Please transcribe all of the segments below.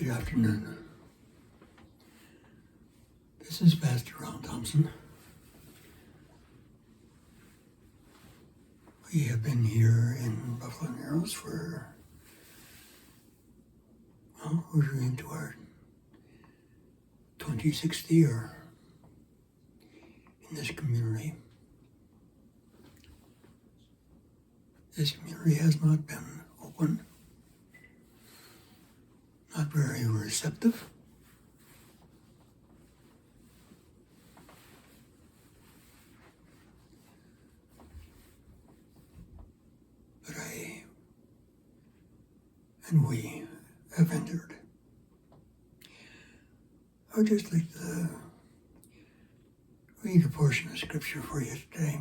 Good afternoon. This is Pastor Ron Thompson. We have been here in Buffalo Narrows for, we're into our 26th year in this community. This community has not been open, not very receptive. But we have entered. I would just like to read a portion of scripture for you today.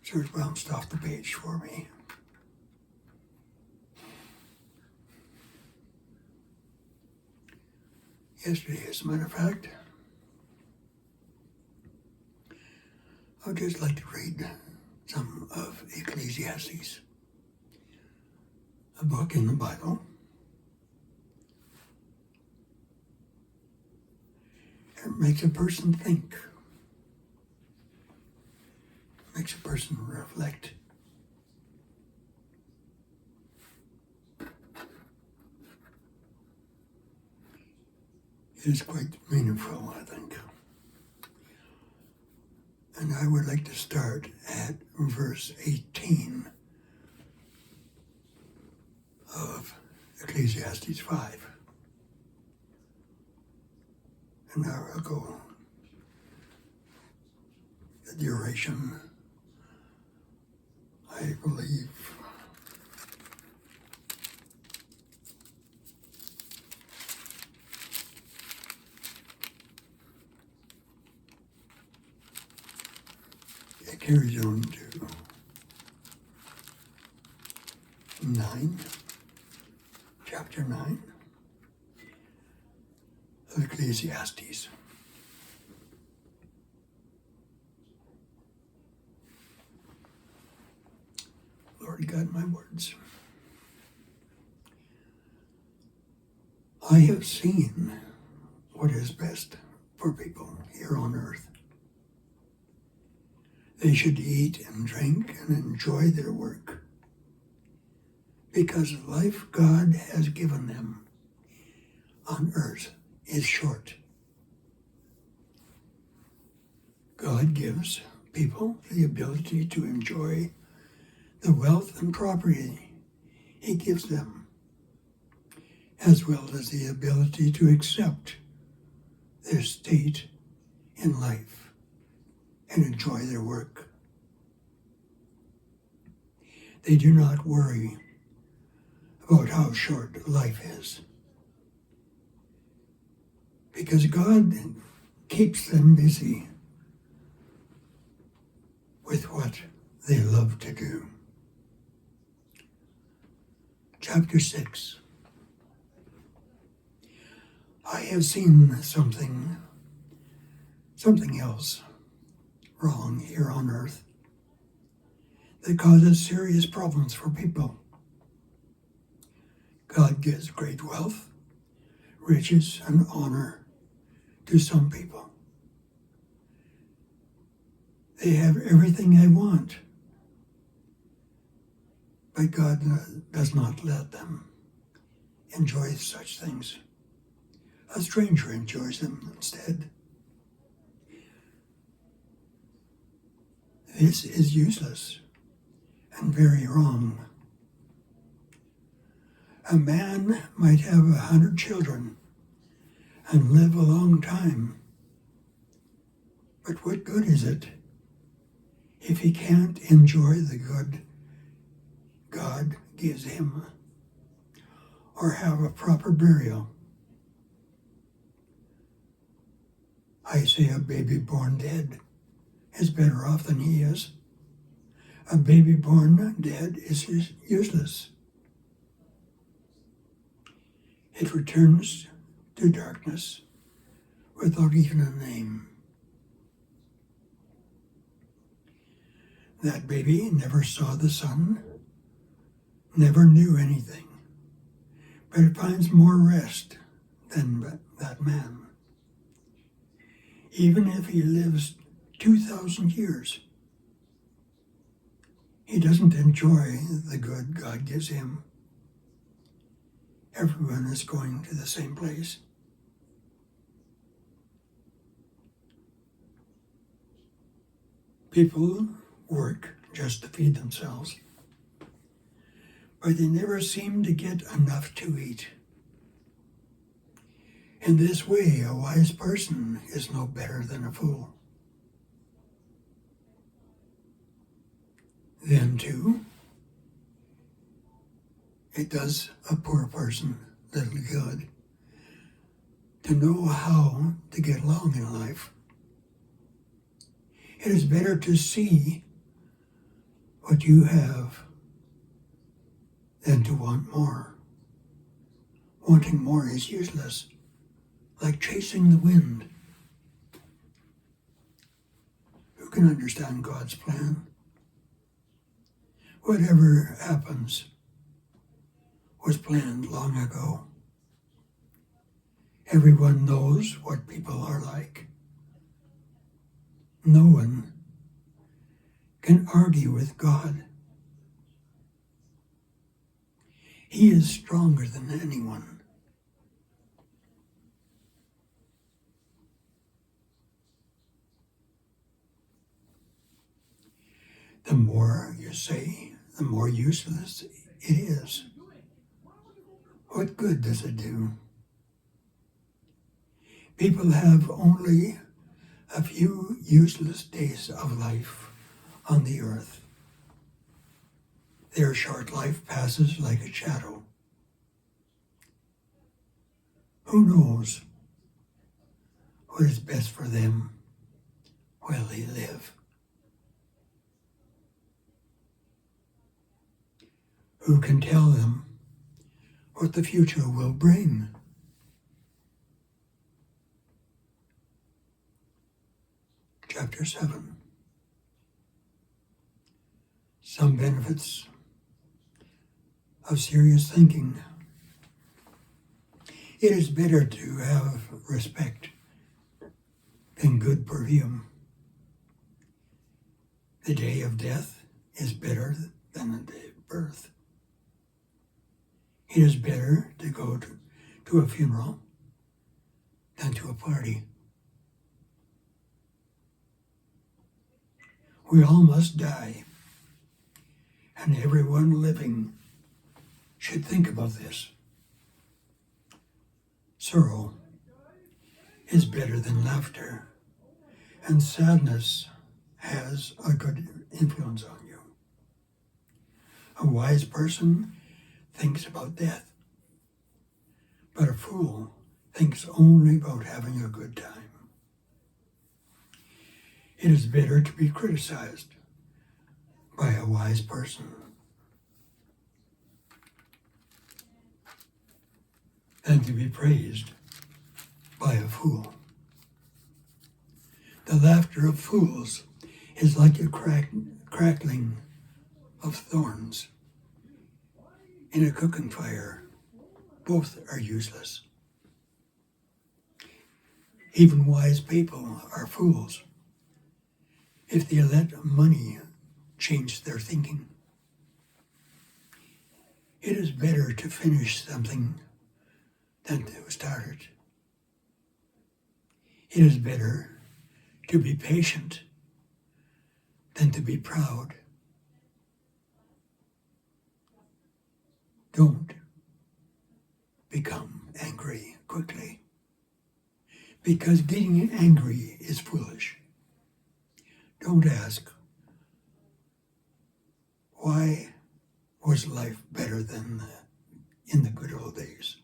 So it bounced off the page for me. Yesterday, as a matter of fact, I would just like to read some of Ecclesiastes, a book in the Bible. It makes a person think. Makes a person reflect. It is quite meaningful, I think. And I would like to start at verse 18 of Ecclesiastes 5. And now I'll go the duration. I believe it carries on to 9, chapter 9 of Ecclesiastes. Lord, guide my words. I have seen what is best for people here on earth. They should eat and drink and enjoy their work, because the life God has given them on earth is short. God gives people the ability to enjoy the wealth and property He gives them, as well as the ability to accept their state in life and enjoy their work. They do not worry about how short life is, because God keeps them busy with what they love to do. Chapter 6. I have seen something else wrong here on earth that causes serious problems for people. God gives great wealth, riches, and honor to some people. They have everything they want, but God does not let them enjoy such things. A stranger enjoys them instead. This is useless and very wrong. A man might have 100 children and live a long time, but what good is it if he can't enjoy the good God gives him, or have a proper burial? I say a baby born dead is better off than he is. A baby born dead is useless. It returns to darkness without even a name. That baby never saw the sun never knew anything, but it finds more rest than that man. Even if he lives 2,000 years, he doesn't enjoy the good God gives him. Everyone is going to the same place. People work just to feed themselves, but they never seem to get enough to eat. In this way, a wise person is no better than a fool. Then, too, it does a poor person little good to know how to get along in life. It is better to see what you have than to want more. Wanting more is useless, like chasing the wind. Who can understand God's plan? Whatever happens was planned long ago. Everyone knows what people are like. No one can argue with God. He is stronger than anyone. The more you say, the more useless it is. What good does it do? People have only a few useless days of life on the earth. Their short life passes like a shadow. Who knows what is best for them while they live? Who can tell them what the future will bring? Chapter 7. Some benefits of serious thinking. It is better to have respect than good perfume. The day of death is better than the day of birth. It is better to go to a funeral than to a party. We all must die, and everyone living should think about this. Sorrow is better than laughter, and sadness has a good influence on you. A wise person thinks about death, but a fool thinks only about having a good time. It is better to be criticized by a wise person than to be praised by a fool. The laughter of fools is like a crackling of thorns in a cooking fire. Both are useless. Even wise people are fools if they let money change their thinking. It is better to finish something than to start it. It is better to be patient than to be proud. Don't become angry quickly, because getting angry is foolish. Don't ask, why was life better than in the good old days?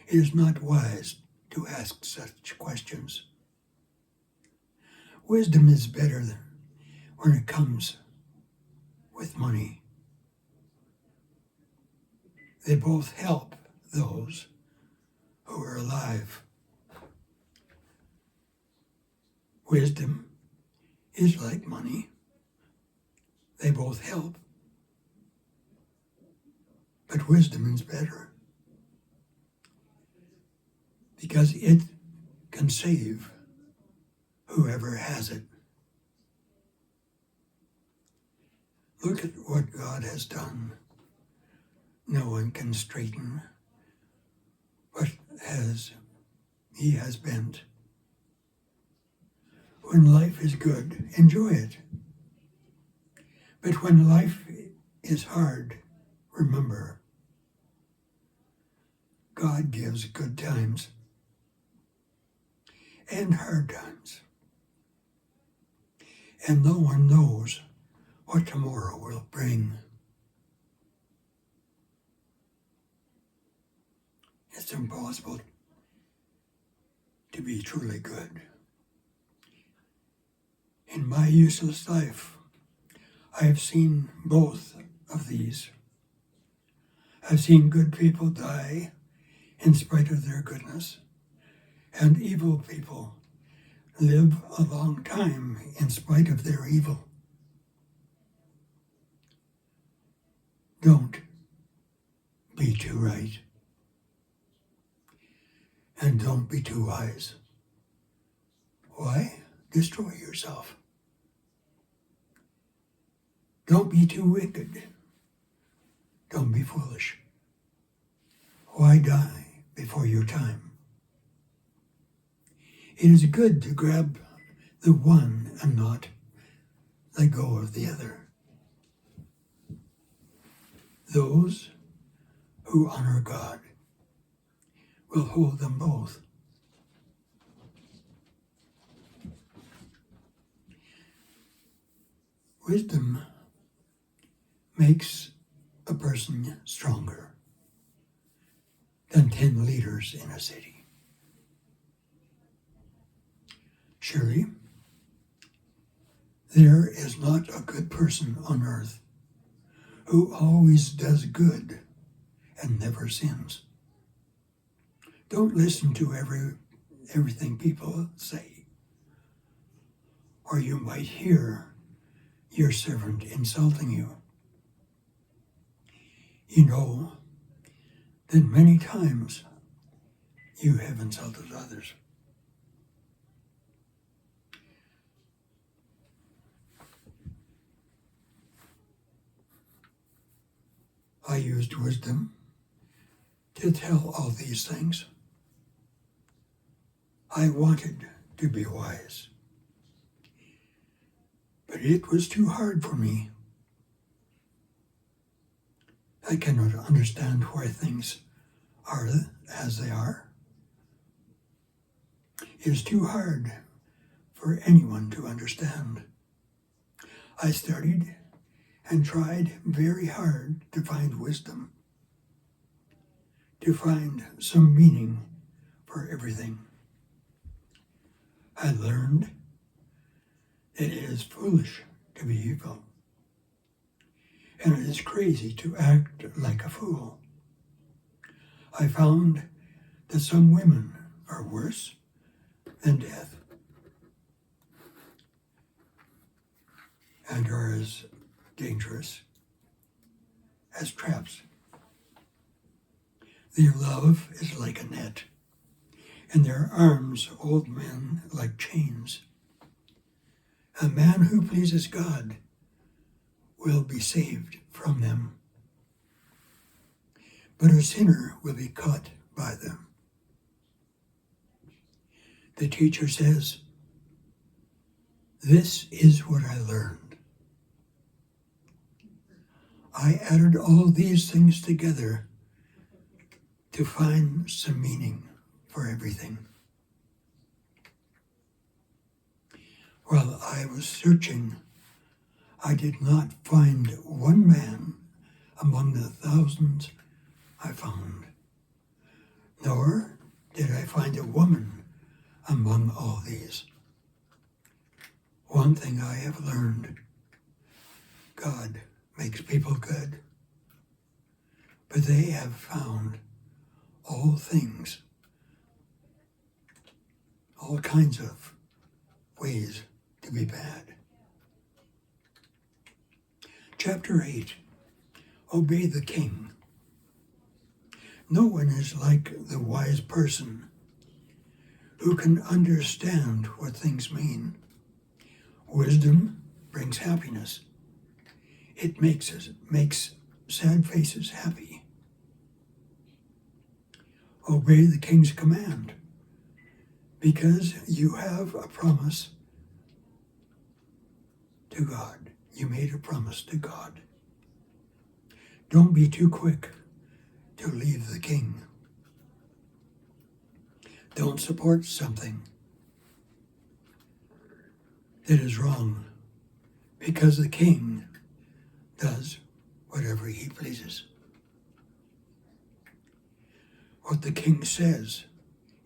It is not wise to ask such questions. Wisdom is better when it comes with money. They both help those who are alive. Wisdom is like money. They both help But wisdom is better because it can save whoever has it. Look at what God has done. No one can straighten what He has bent. When life is good, enjoy it. But when life is hard, remember, God gives good times and hard times. And no one knows what tomorrow will bring. It's impossible to be truly good. In my useless life, I have seen both of these. I've seen good people die in spite of their goodness, and evil people live a long time in spite of their evil. Don't be too right, and don't be too wise. Why? Destroy yourself. Don't be too wicked. Don't be foolish. Why die before your time? It is good to grab the one and not let go of the other. Those who honor God will hold them both. Wisdom makes a person stronger than 10 leaders in a city. Surely, there is not a good person on earth who always does good and never sins. Don't listen to everything people say, or you might hear your servant insulting you. You know that many times you have insulted others. I used wisdom to tell all these things. I wanted to be wise, but it was too hard for me. I cannot understand why things are as they are. It is too hard for anyone to understand. I studied and tried very hard to find wisdom, to find some meaning for everything. I learned that it is foolish to be evil, and it is crazy to act like a fool. I found that some women are worse than death and are as dangerous as traps. Their love is like a net, and their arms hold men like chains. A man who pleases God will be saved from them, but a sinner will be caught by them. The teacher says, "This is what I learned. I added all these things together to find some meaning for everything." While I was searching, I did not find one man among the thousands I found, nor did I find a woman among all these. One thing I have learned: God makes people good, but they have found all things, all kinds of ways to be bad. Chapter 8, Obey the King. No one is like the wise person who can understand what things mean. Wisdom brings happiness. It makes sad faces happy. Obey the king's command, because you have a promise to God. You made a promise to God. Don't be too quick to leave the king. Don't support something that is wrong, because the king does whatever he pleases. What the king says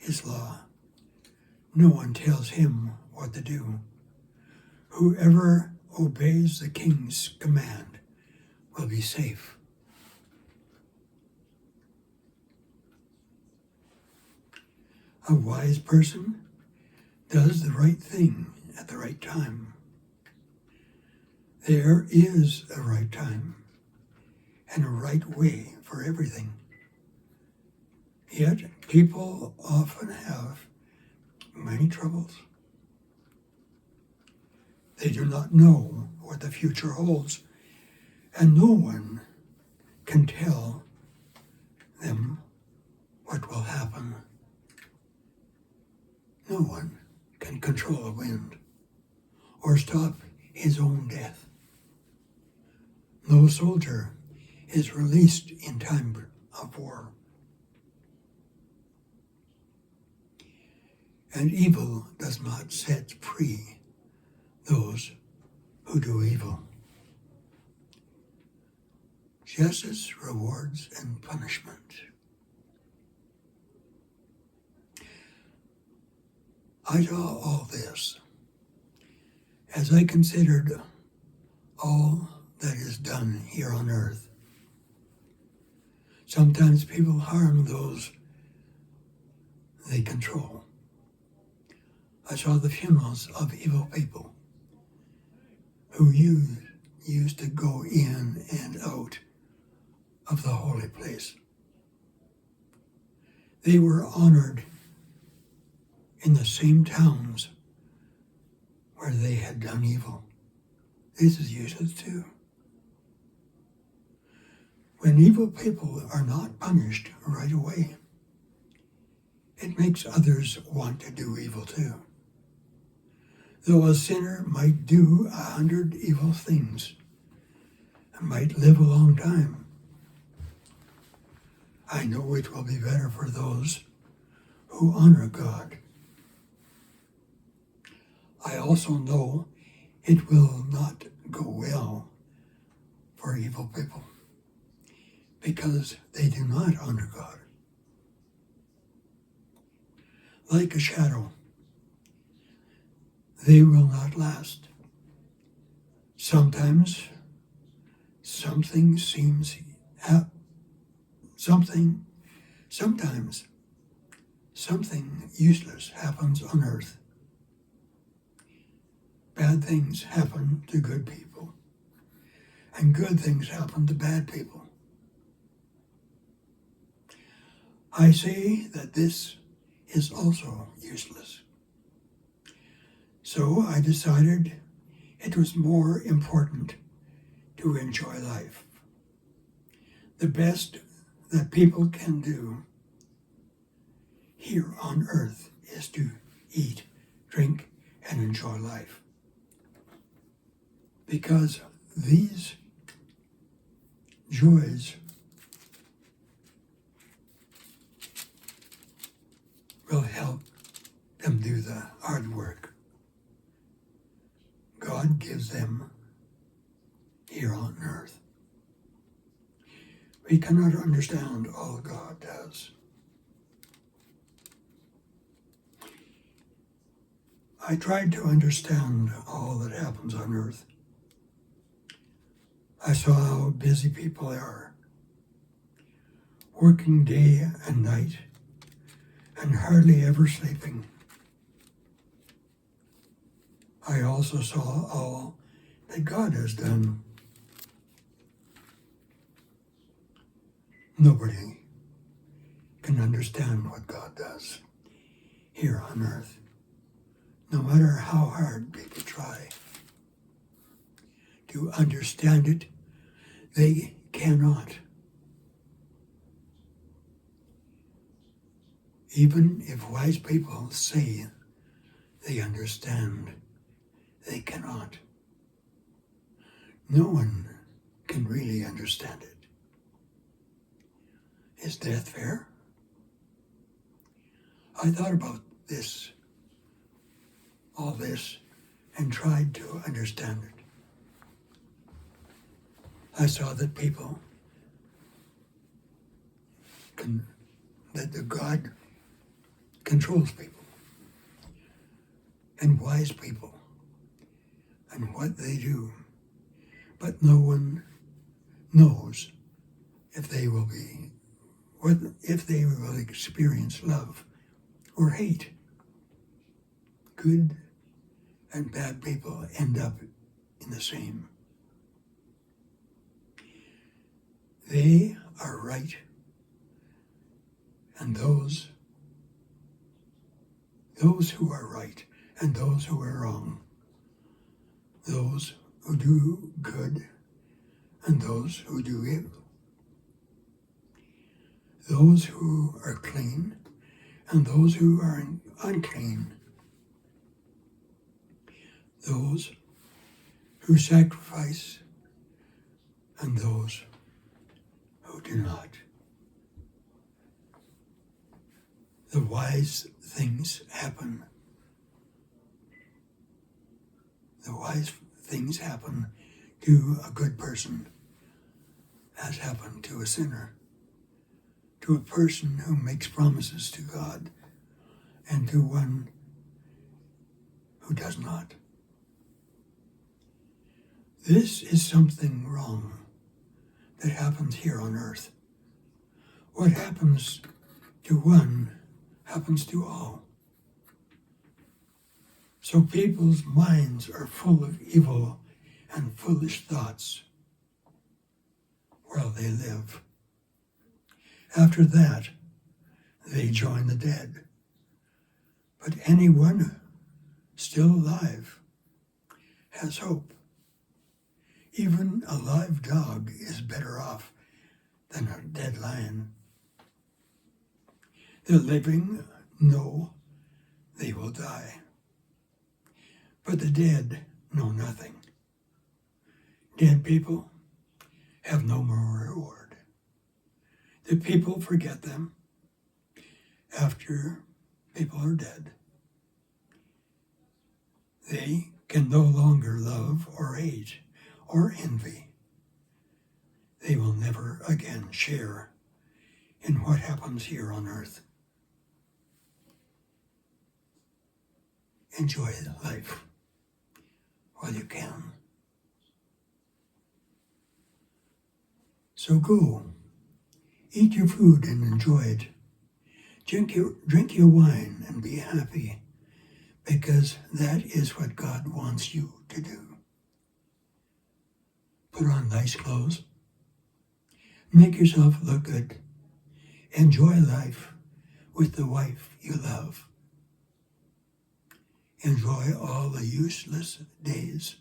is law. No one tells him what to do. Whoever obeys the king's command will be safe. A wise person does the right thing at the right time. There is a right time and a right way for everything. Yet people often have many troubles. They do not know what the future holds, and no one can tell them what will happen. No one can control a wind or stop his own death. No soldier is released in time of war. And evil does not set free those who do evil. Justice, rewards, and punishment. I saw all this as I considered all that is done here on earth. Sometimes people harm those they control. I saw the funerals of evil people who used to go in and out of the holy place. They were honored in the same towns where they had done evil. This is useless too. When evil people are not punished right away, it makes others want to do evil too. Though a sinner might do 100 evil things and might live a long time, I know it will be better for those who honor God. I also know it will not go well for evil people because they do not honor God. Like a shadow, they will not last. Sometimes something useless happens on earth. Bad things happen to good people, and good things happen to bad people. I say that this is also useless. So I decided it was more important to enjoy life. The best that people can do here on earth is to eat, drink, and enjoy life. Because these joys will help them do the hard work God gives them here on earth. We cannot understand all God does. I tried to understand all that happens on earth. I saw how busy people are, working day and night, and hardly ever sleeping. I also saw all that God has done. can understand what God does here on earth. No matter how hard people try to understand it, they cannot. Even if wise people say they understand, they cannot. No one can really understand it. Is death fair? I thought about all this, and tried to understand it. I saw that that God controls people, and wise people, and what they do, but no one knows if they will experience love or hate. Good and bad people end up in the same. They are right, and those who are right and those who are wrong, those who do good and those who do evil, those who are clean and those who are unclean, those who sacrifice and those who do not. The wise things happen. The wise things happen to a good person as happened to a sinner, to a person who makes promises to God, and to one who does not. This is something wrong that happens here on earth. What happens to one happens to all. So people's minds are full of evil and foolish thoughts while they live. After that, they join the dead. But anyone still alive has hope. Even a live dog is better off than a dead lion. The living know they will die, but the dead know nothing. Dead people have no more reward. The people forget them after people are dead. They can no longer love or hate or envy. They will never again share in what happens here on earth. Enjoy life while you can. So go, eat your food and enjoy it. Drink your wine and be happy, because that is what God wants you to do. Put on nice clothes. Make yourself look good. Enjoy life with the wife you love. Enjoy all the useless days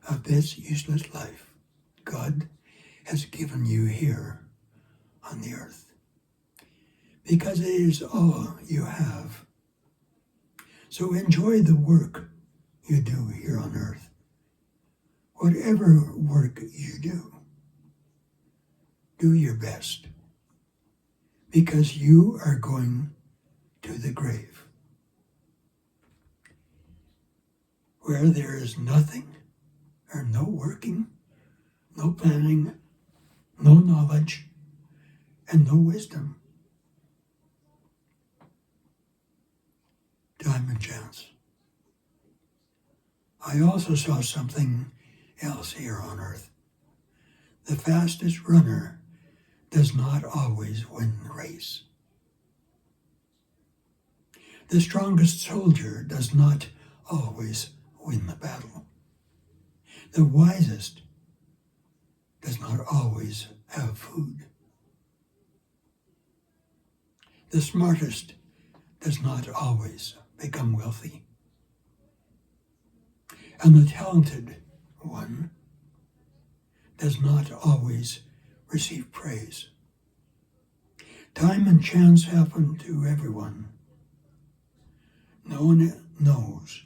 of this useless life God has given you here on the earth, because it is all you have. So enjoy the work you do here on earth. Whatever work you do your best, because you are going to the grave, where there is nothing or no working, no planning, no knowledge, and no wisdom. Time and chance. I also saw something else here on earth. The fastest runner does not always win the race. The strongest soldier does not always win the battle. The wisest does not always have food. The smartest does not always become wealthy. And the talented one does not always receive praise. Time and chance happen to everyone. No one knows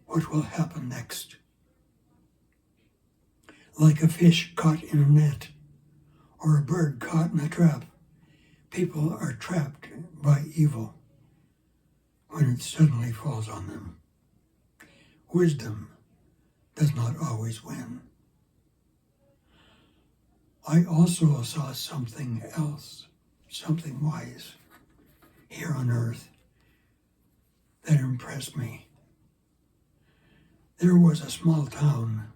what will happen next. Like a fish caught in a net or a bird caught in a trap, people are trapped by evil when it suddenly falls on them. Wisdom does not always win. I also saw something else, something wise here on earth that impressed me. There was a small town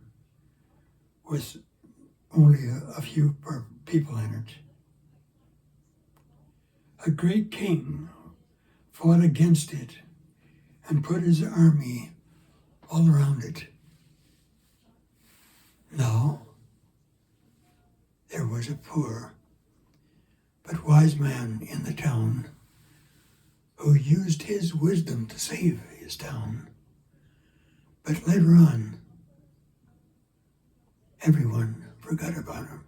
with only a few people in it. A great king fought against it and put his army all around it. Now, there was a poor but wise man in the town who used his wisdom to save his town. But later on, everyone forgot about him.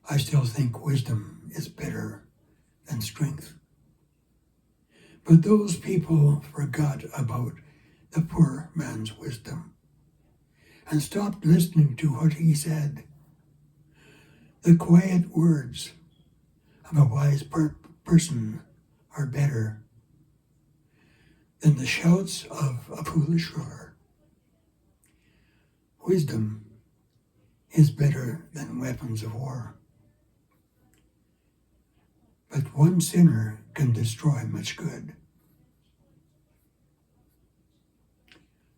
I still think wisdom is better than strength. But those people forgot about the poor man's wisdom and stopped listening to what he said. The quiet words of a wise person are better than the shouts of a foolish ruler. Wisdom is better than weapons of war. But one sinner can destroy much good.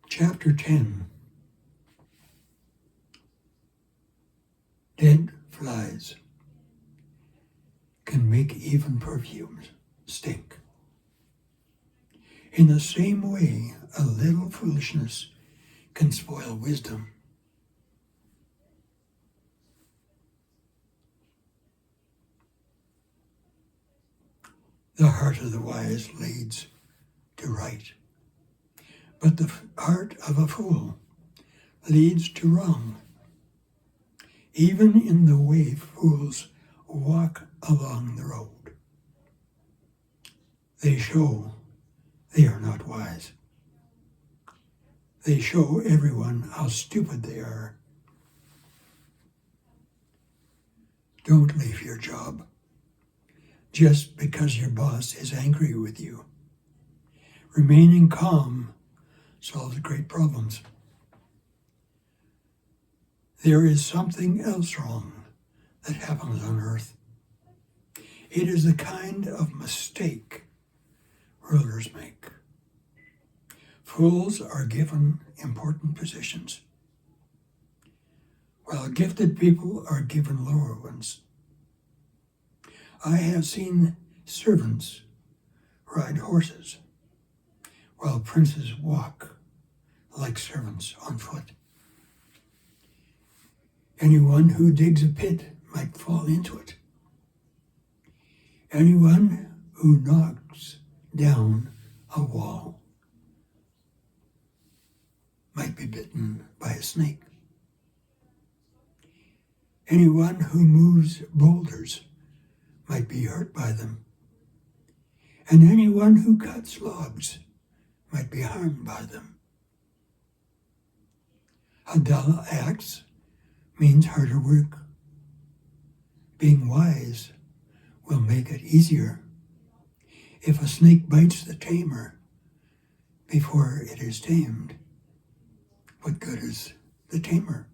Chapter 10. Dead flies can make even perfumes stink. In the same way, a little foolishness can spoil wisdom. The heart of the wise leads to right, but the heart of a fool leads to wrong. Even in the way fools walk along the road, they show they are not wise. They show everyone how stupid they are. Don't leave your job just because your boss is angry with you. Remaining calm solves great problems. There is something else wrong that happens on earth. It is the kind of mistake rulers make. Fools are given important positions, while gifted people are given lower ones. I have seen servants ride horses, while princes walk like servants on foot. Anyone who digs a pit might fall into it. Anyone who knocks down a wall might be bitten by a snake. Anyone who moves boulders might be hurt by them. And anyone who cuts logs might be harmed by them. A dull axe means harder work. Being wise will make it easier. If a snake bites the tamer before it is tamed, what good is the tamer?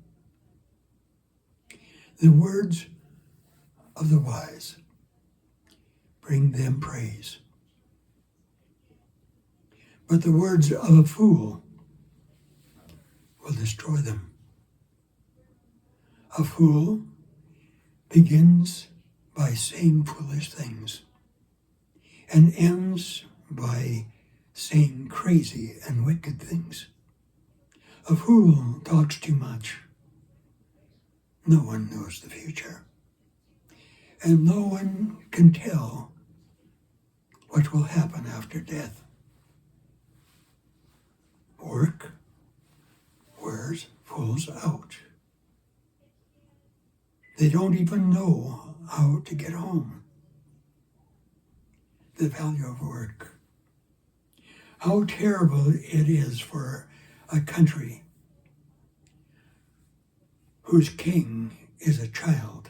The words of the wise bring them praise, but the words of a fool will destroy them. A fool begins by saying foolish things and ends by saying crazy and wicked things. A fool talks too much. No one knows the future. and no one can tell what will happen after death. Work wears fools out. They don't even know how to get home. The value of work. How terrible it is for a country whose king is a child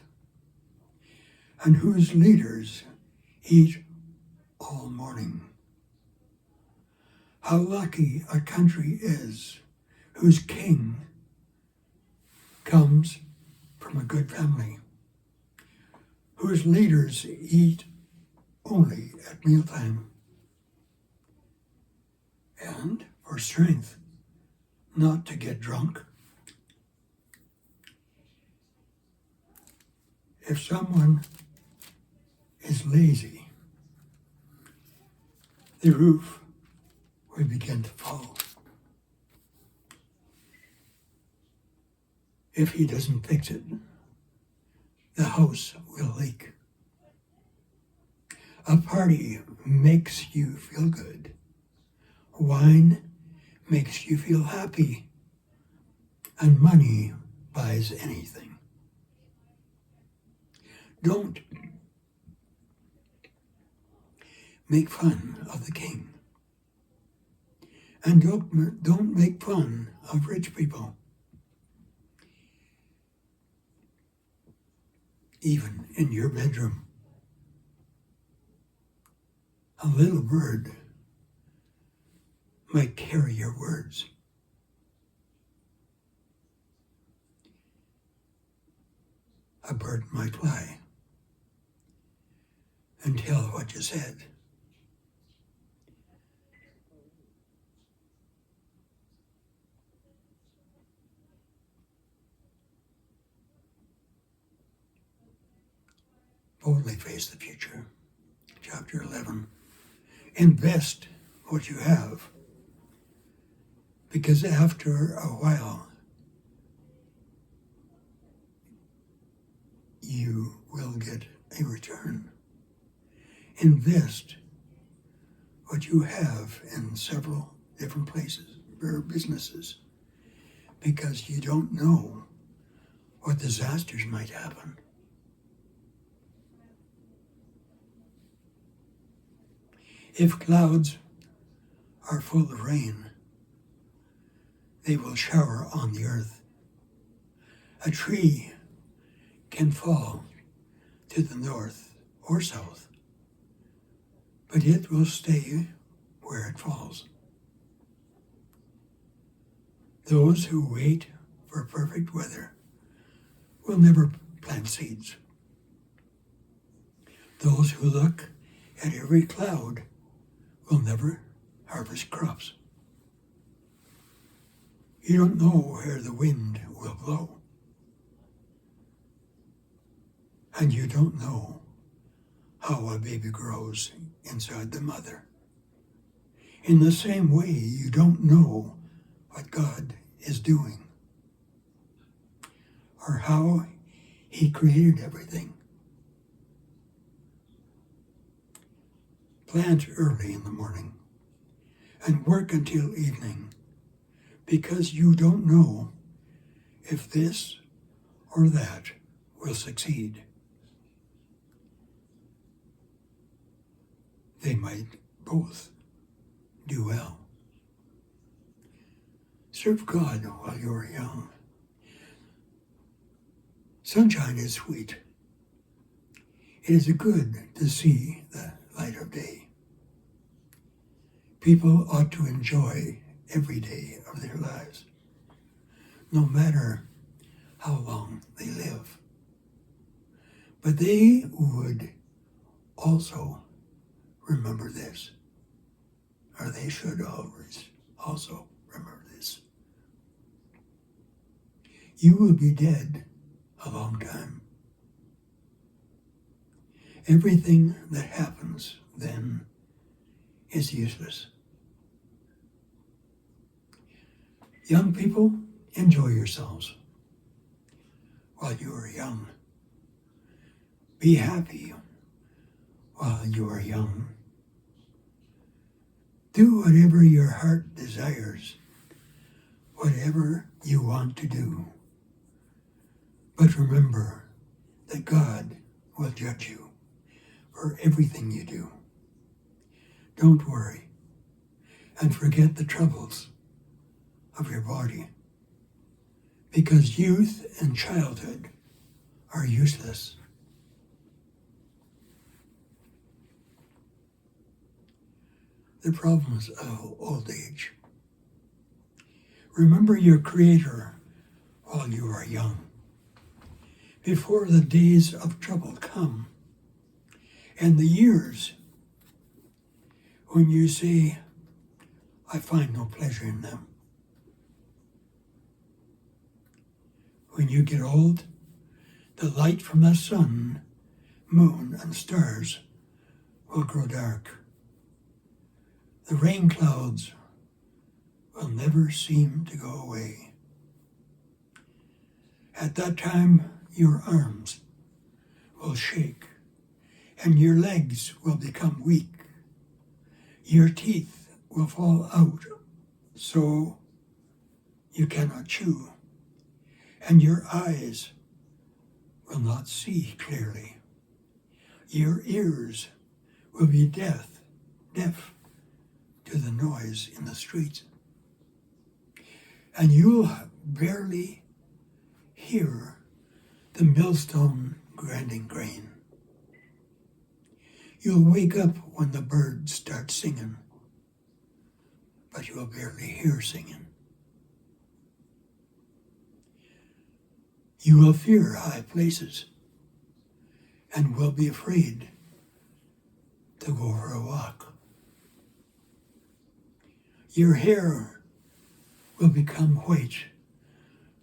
and whose leaders eat all morning. How lucky a country is whose king comes from a good family, whose leaders eat only at mealtime, and for strength, not to get drunk. If someone is lazy, the roof will begin to fall. If he doesn't fix it, the house will leak. A party makes you feel good. Wine makes you feel happy. And money buys anything. Don't make fun of the king. And don't make fun of rich people. Even in your bedroom. A little bird might carry your words. A bird might fly and tell what you said. Boldly face the future. Chapter 11. Invest what you have, because after a while, you will get a return. Invest what you have in several different places or businesses, because you don't know what disasters might happen. If clouds are full of rain, they will shower on the earth. A tree can fall to the north or south, but it will stay where it falls. Those who wait for perfect weather will never plant seeds. Those who look at every cloud will never harvest crops. You don't know where the wind will blow. And you don't know how a baby grows inside the mother. In the same way, you don't know what God is doing or how He created everything. Plant early in the morning and work until evening, because you don't know if this or that will succeed. They might both do well. Serve God while you are young. Sunshine is sweet. It is good to see the light of day. People ought to enjoy every day of their lives, no matter how long they live. But they would also remember this, or they should always also remember this. You will be dead a long time. Everything that happens then is useless. Young people, enjoy yourselves while you are young. Be happy while you are young. Do whatever your heart desires, whatever you want to do. But remember that God will judge you for everything you do. Don't worry and forget the troubles of your body, because youth and childhood are useless. The problems of old age. Remember your Creator while you are young, before the days of trouble come, and the years when you say, I find no pleasure in them. When you get old, the light from the sun, moon, and stars will grow dark. The rain clouds will never seem to go away. At that time, your arms will shake, and your legs will become weak. Your teeth will fall out so you cannot chew, and your eyes will not see clearly. Your ears will be deaf to the noise in the streets, and you'll barely hear the millstone grinding grain. You'll wake up when the birds start singing, but you'll barely hear singing. You will fear high places and will be afraid to go for a walk. Your hair will become white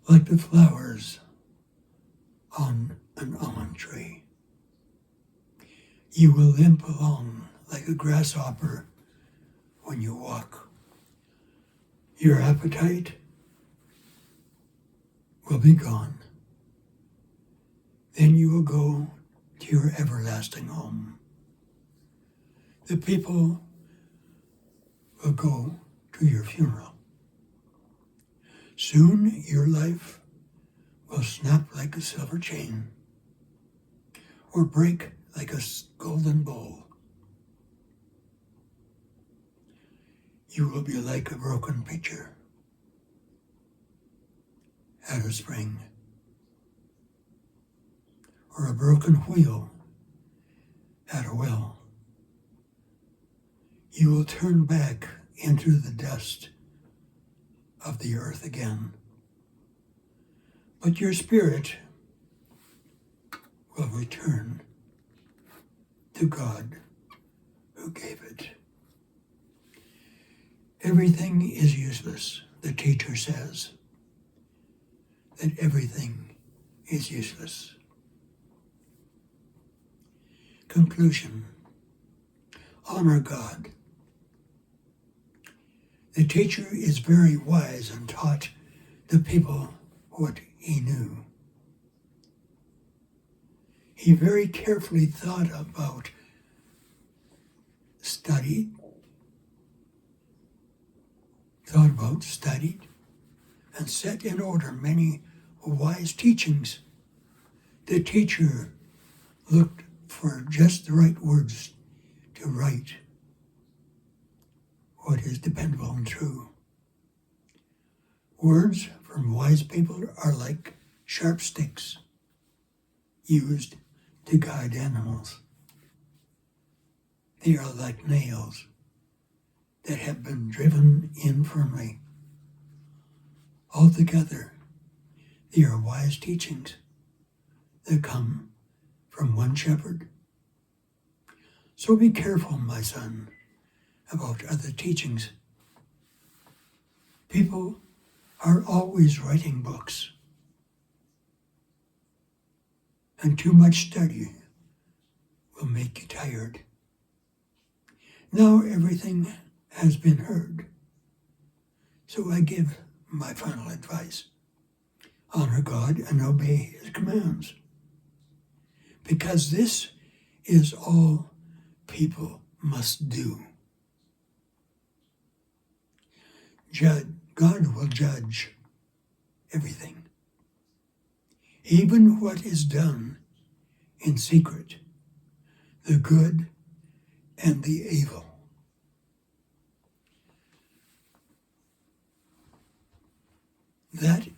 like the flowers on an almond tree. You will limp along like a grasshopper when you walk. Your appetite will be gone. Then you will go to your everlasting home. The people will go to your funeral. Soon your life will snap like a silver chain or break like a golden bowl. You will be like a broken pitcher at a spring, or a broken wheel at a well. You will turn back into the dust of the earth again, but your spirit will return to God who gave it. Everything is useless, the teacher says, that everything is useless. Conclusion. Honor God. The teacher is very wise and taught the people what he knew. He very carefully thought about studied, and set in order many wise teachings. The teacher looked for just the right words to write what is dependable and true. Words from wise people are like sharp sticks used to guide animals. They are like nails that have been driven in firmly. Altogether, they are wise teachings that come from one shepherd. So be careful, my son, about other teachings. People are always writing books, and too much study will make you tired. Now everything has been heard, so I give my final advice. Honor God and obey his commands. because this is all people must do. God will judge everything, even what is done in secret, the good and the evil. That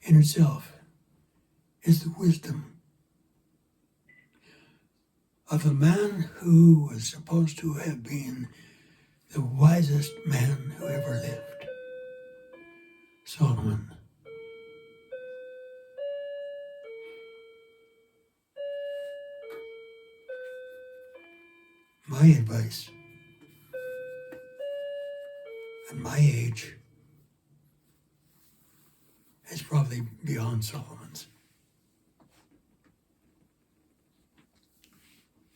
in itself is the wisdom of a man who was supposed to have been the wisest man who ever lived, Solomon. My advice at my age is probably beyond Solomon's,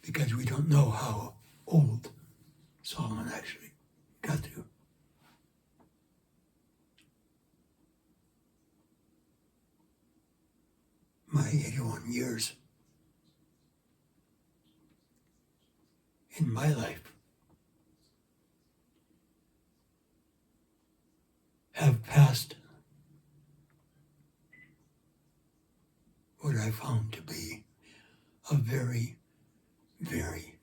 because we don't know how old Solomon actually got to. My 81 years in my life have passed what I found to be a very, very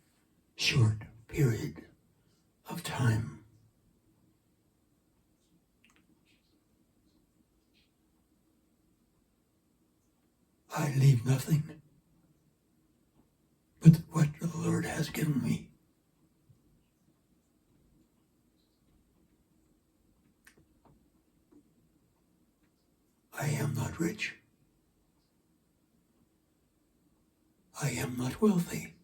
short period of time. I leave nothing but what the Lord has given me. I am not rich. I am not wealthy.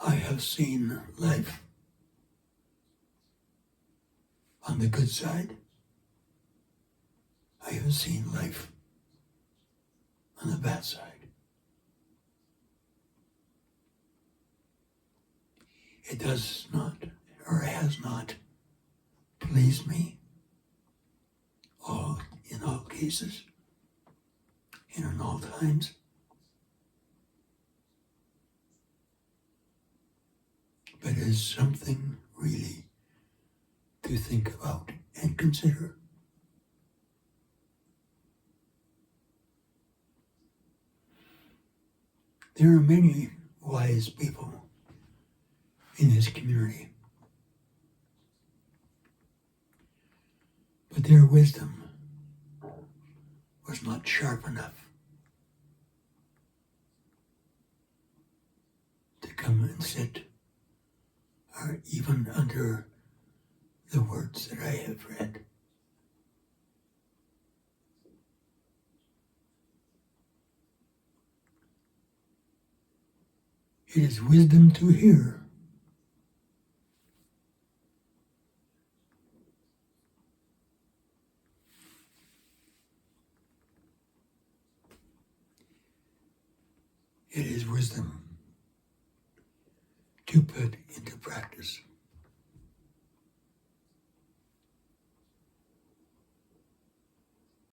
I have seen life on the good side. I have seen life on the bad side. It does not, or has not, pleased me in all cases and in all times. But it is something really to think about and consider. There are many wise people in this community, but their wisdom was not sharp enough to come and sit or even under the words that I have read. It is wisdom to hear. It is wisdom to put into practice.